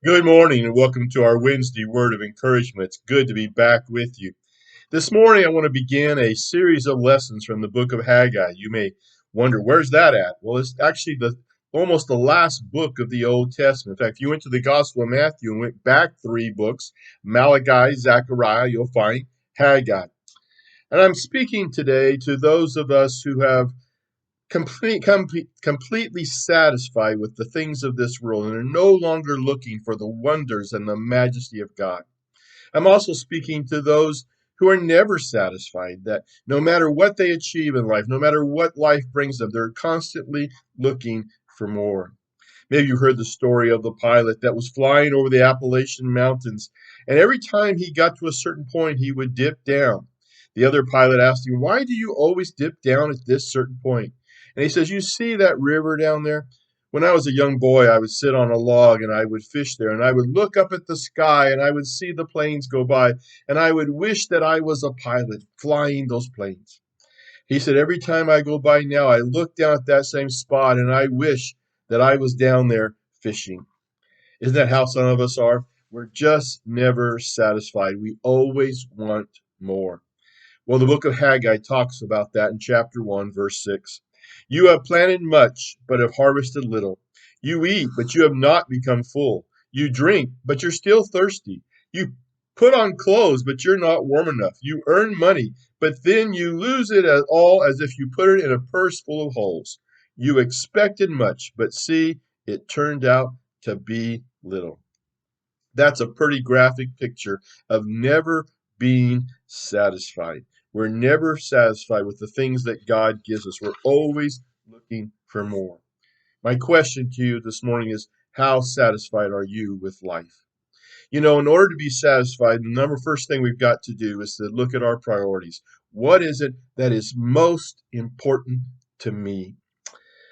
Good morning and welcome to our Wednesday Word of Encouragement. It's good to be back with you. This morning, I want to begin a series of lessons from the book of Haggai. You may wonder, where's that at? Well, it's actually almost the last book of the Old Testament. In fact, if you went to the Gospel of Matthew and went back three books, Malachi, Zechariah, you'll find Haggai. And I'm speaking today to those of us who have completely satisfied with the things of this world and are no longer looking for the wonders and the majesty of God. I'm also speaking to those who are never satisfied, that no matter what they achieve in life, no matter what life brings them, they're constantly looking for more. Maybe you heard the story of the pilot that was flying over the Appalachian Mountains, and every time he got to a certain point, he would dip down. The other pilot asked him, "Why do you always dip down at this certain point?" And he says, "You see that river down there? When I was a young boy, I would sit on a log and I would fish there, and I would look up at the sky and I would see the planes go by, and I would wish that I was a pilot flying those planes." He said, "Every time I go by now, I look down at that same spot and I wish that I was down there fishing." Isn't that how some of us are? We're just never satisfied. We always want more. Well, the book of Haggai talks about that in chapter 1, verse 6. "You have planted much, but have harvested little. You eat, but you have not become full. You drink, but you're still thirsty. You put on clothes, but you're not warm enough. You earn money, but then you lose it all as if you put it in a purse full of holes. You expected much, but see, it turned out to be little." That's a pretty graphic picture of never being satisfied. We're never satisfied with the things that God gives us. We're always looking for more. My question to you this morning is, how satisfied are you with life? In order to be satisfied, the first thing we've got to do is to look at our priorities. What is it that is most important to me?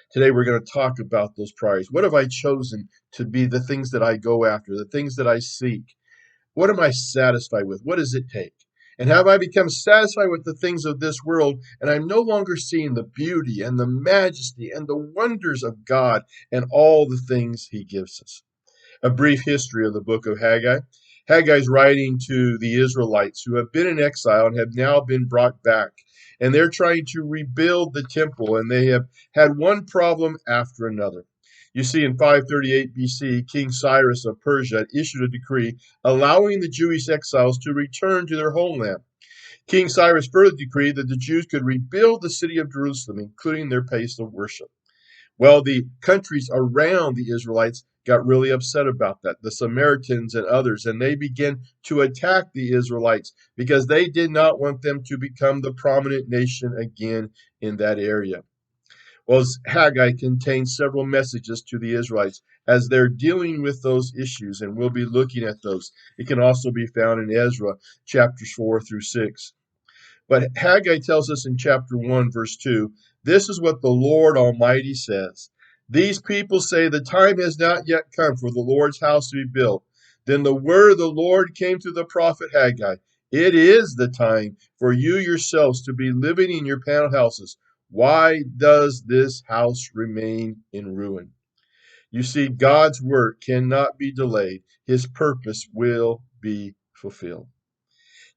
Today, we're going to talk about those priorities. What have I chosen to be the things that I go after, the things that I seek? What am I satisfied with? What does it take? And have I become satisfied with the things of this world, and I'm no longer seeing the beauty and the majesty and the wonders of God and all the things He gives us? A brief history of the book of Haggai. Haggai's writing to the Israelites who have been in exile and have now been brought back. And they're trying to rebuild the temple, and they have had one problem after another. You see, in 538 BC, King Cyrus of Persia issued a decree allowing the Jewish exiles to return to their homeland. King Cyrus further decreed that the Jews could rebuild the city of Jerusalem, including their place of worship. Well, the countries around the Israelites got really upset about that, the Samaritans and others, and they began to attack the Israelites because they did not want them to become the prominent nation again in that area. Well, Haggai contains several messages to the Israelites as they're dealing with those issues, and we'll be looking at those. It can also be found in Ezra chapters 4 through 6. But Haggai tells us in chapter 1, verse 2, "This is what the Lord Almighty says. These people say the time has not yet come for the Lord's house to be built. Then the word of the Lord came to the prophet Haggai. It is the time for you yourselves to be living in your paneled houses. Why does this house remain in ruin?" You see, God's work cannot be delayed. His purpose will be fulfilled.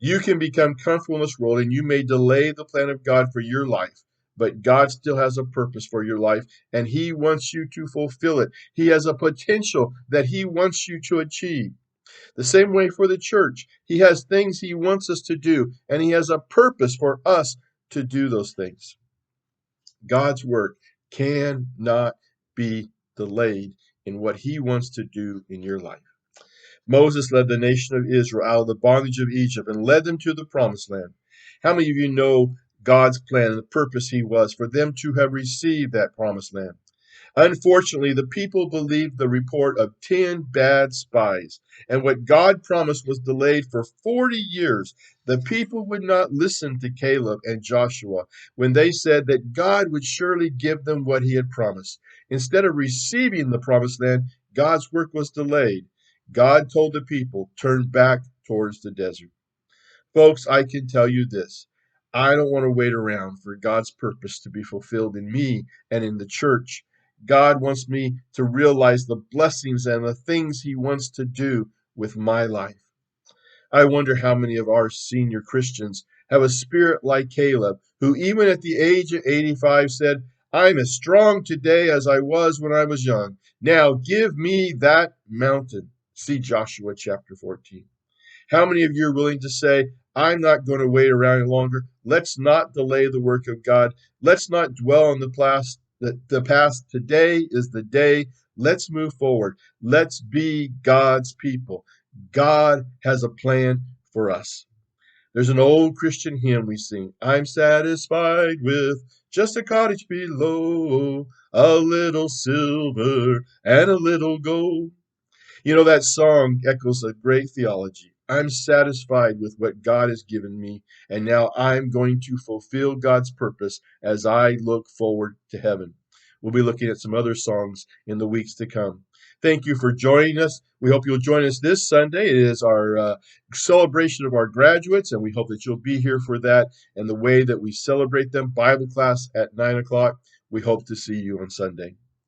You can become comfortable in this world and you may delay the plan of God for your life, but God still has a purpose for your life and He wants you to fulfill it. He has a potential that He wants you to achieve. The same way for the church, He has things He wants us to do and He has a purpose for us to do those things. God's work cannot be delayed in what He wants to do in your life. Moses led the nation of Israel out of the bondage of Egypt and led them to the promised land. How many of you know God's plan and the purpose He was for them to have received that promised land? Unfortunately, the people believed the report of 10 bad spies, and what God promised was delayed for 40 years. The people would not listen to Caleb and Joshua when they said that God would surely give them what He had promised. Instead of receiving the promised land, God's work was delayed. God told the people, "Turn back towards the desert." Folks, I can tell you this. I don't want to wait around for God's purpose to be fulfilled in me and in the church. God wants me to realize the blessings and the things He wants to do with my life. I wonder how many of our senior Christians have a spirit like Caleb, who even at the age of 85 said, I'm as strong today as I was when I was young. Now give me that mountain. See Joshua chapter 14. How many of you are willing to say, I'm not going to wait around any longer? Let's not delay the work of God. Let's not dwell on the past. The past. Today is the day. Let's move forward. Let's be God's people. God has a plan for us. There's an old Christian hymn we sing. I'm satisfied with just a cottage below, a little silver and a little gold. You know, that song echoes a great theology. I'm satisfied with what God has given me, and now I'm going to fulfill God's purpose as I look forward to heaven. We'll be looking at some other songs in the weeks to come. Thank you for joining us. We hope you'll join us this Sunday. It is our celebration of our graduates, and we hope that you'll be here for that and the way that we celebrate them. Bible class at 9 o'clock. We hope to see you on Sunday.